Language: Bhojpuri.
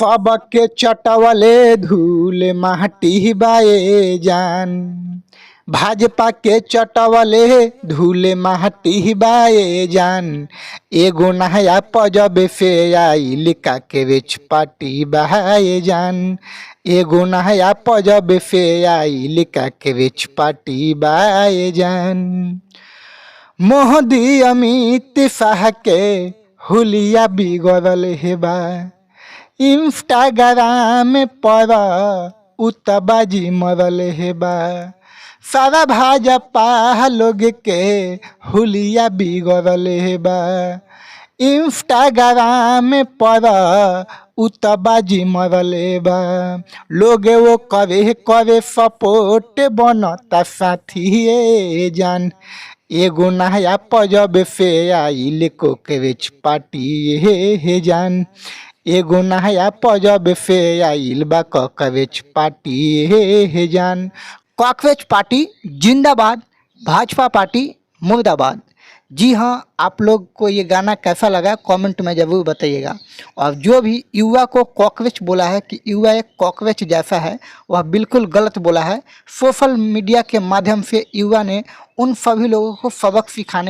सबके चटवले धूल माटी बाए जान। भाजपा के चटवले धूल माटी बाए जान। एगो नया पजब से आइल कांग्रेस पार्टी बाए जान। एगो नया पजब से आइल कांग्रेस पार्टी बाए जान। मोदी अमित शाह के हुलिया बिगड़ल है बा। इंस्टाग्राम पर उतबाजी मरल है बा। सारा भाजपा लोग के हुलिया बिगड़ल है बा। इंस्टाग्राम पर उतबाजी मरल है बा। लोग वो करे करे सपोर्ट बनता साथी जान। एगो नया पजब से आइल कांग्रेस पार्टी हे जान। एगो नया पजब से आइल बा कांग्रेस पार्टी हे जान। कांग्रेस पार्टी जिंदाबाद, भाजपा पार्टी मुर्दाबाद। जी हाँ, आप लोग को ये गाना कैसा लगा कमेंट में ज़रूर बताइएगा। और जो भी युवा को कॉकरोच बोला है कि युवा एक कॉकरोच जैसा है, वह बिल्कुल गलत बोला है। सोशल मीडिया के माध्यम से युवा ने उन सभी लोगों को सबक सिखाने